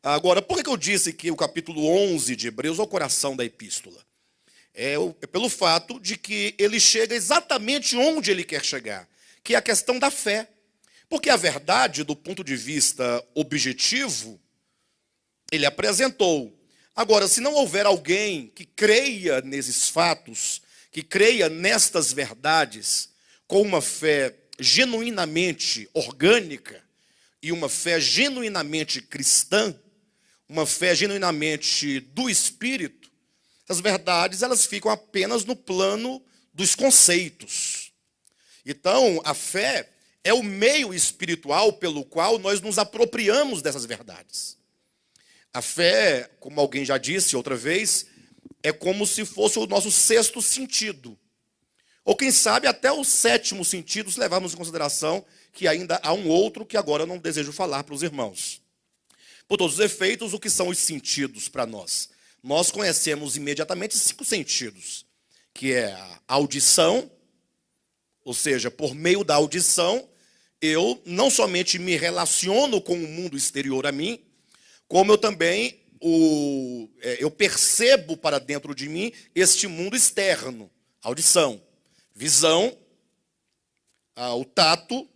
Agora, por que eu disse que o capítulo 11 de Hebreus é o coração da epístola? É pelo fato de que ele chega exatamente onde ele quer chegar, que é a questão da fé. Porque a verdade, do ponto de vista objetivo, ele apresentou. Agora, se não houver alguém que creia nesses fatos, que creia nestas verdades, com uma fé genuinamente orgânica e uma fé genuinamente cristã, uma fé genuinamente do Espírito, as verdades elas ficam apenas no plano dos conceitos. Então, a fé é o meio espiritual pelo qual nós nos apropriamos dessas verdades. A fé, como alguém já disse outra vez, é como se fosse o nosso sexto sentido. Ou quem sabe até o sétimo sentido, se levarmos em consideração que ainda há um outro que agora eu não desejo falar para os irmãos. Por todos os efeitos, o que são os sentidos para nós? Nós conhecemos imediatamente 5 sentidos, que é a audição, ou seja, por meio da audição, eu não somente me relaciono com o mundo exterior a mim, como eu também eu percebo para dentro de mim este mundo externo. Audição, visão, o tato,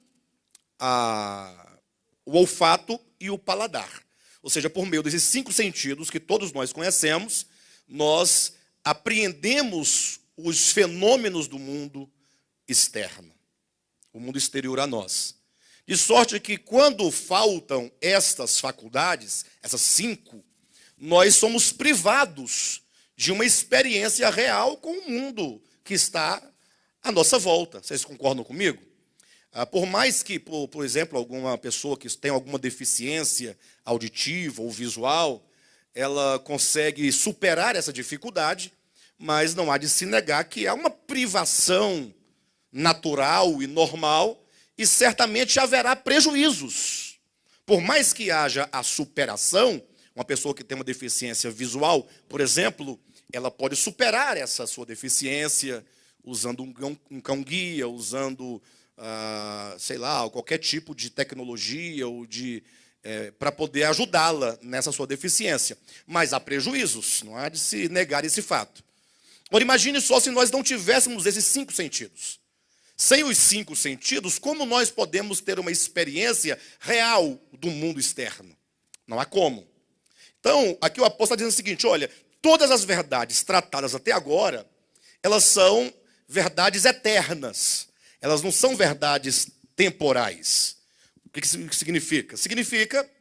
o olfato e o paladar. Ou seja, por meio desses 5 sentidos que todos nós conhecemos, nós apreendemos os fenômenos do mundo externo, o mundo exterior a nós. De sorte que quando faltam estas faculdades, essas 5, nós somos privados de uma experiência real com o mundo que está à nossa volta. Vocês concordam comigo? Por mais que, por exemplo, alguma pessoa que tem alguma deficiência auditiva ou visual, ela consegue superar essa dificuldade, mas não há de se negar que é uma privação natural e normal, e certamente haverá prejuízos. Por mais que haja a superação, uma pessoa que tem uma deficiência visual, por exemplo, ela pode superar essa sua deficiência usando um cão-guia, usando, sei lá, qualquer tipo de tecnologia ou para poder ajudá-la nessa sua deficiência. Mas há prejuízos, não há de se negar esse fato. Agora, imagine só se nós não tivéssemos esses 5 sentidos. Sem os 5 sentidos, como nós podemos ter uma experiência real do mundo externo? Não há como. Então, aqui o apóstolo está dizendo o seguinte, olha, todas as verdades tratadas até agora, elas são verdades eternas. Elas não são verdades temporais. O que significa? Significa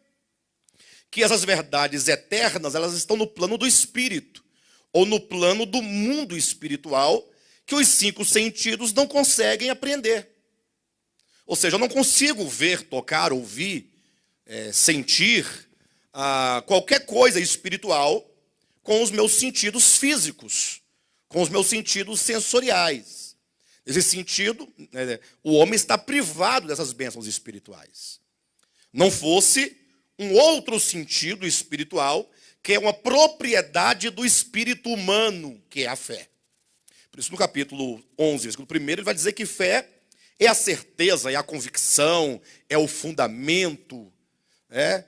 que essas verdades eternas, elas estão no plano do espírito, ou no plano do mundo espiritual, que os 5 sentidos não conseguem apreender. Ou seja, eu não consigo ver, tocar, ouvir, sentir qualquer coisa espiritual com os meus sentidos físicos, com os meus sentidos sensoriais. Nesse sentido, o homem está privado dessas bênçãos espirituais. Não fosse um outro sentido espiritual, que é uma propriedade do espírito humano, que é a fé. Por isso, no capítulo 11, versículo 1, ele vai dizer que fé é a certeza, é a convicção, é o fundamento, é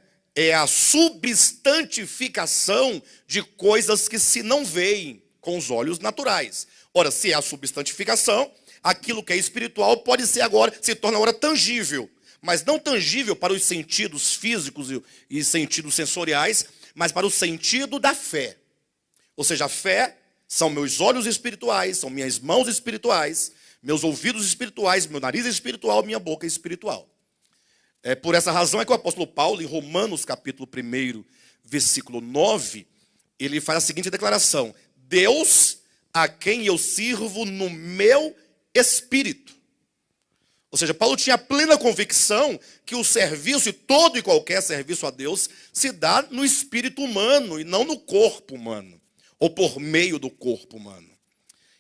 a substantificação de coisas que se não veem com os olhos naturais. Ora, se é a substantificação, aquilo que é espiritual pode ser agora, se torna agora tangível, mas não tangível para os sentidos físicos e sentidos sensoriais, mas para o sentido da fé. Ou seja, a fé são meus olhos espirituais, são minhas mãos espirituais, meus ouvidos espirituais, meu nariz espiritual, minha boca espiritual. Por essa razão é que o apóstolo Paulo, em Romanos capítulo 1, versículo 9, ele faz a seguinte declaração: Deus a quem eu sirvo no meu espírito. Ou seja, Paulo tinha plena convicção que o serviço, e todo e qualquer serviço a Deus, se dá no espírito humano e não no corpo humano, ou por meio do corpo humano.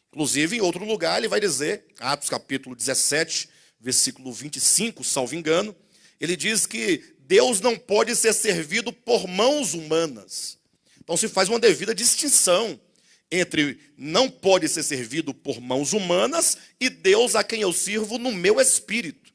Inclusive, em outro lugar, ele vai dizer, Atos capítulo 17, versículo 25, salvo engano, ele diz que Deus não pode ser servido por mãos humanas. Então se faz uma devida distinção entre não pode ser servido por mãos humanas e Deus a quem eu sirvo no meu espírito.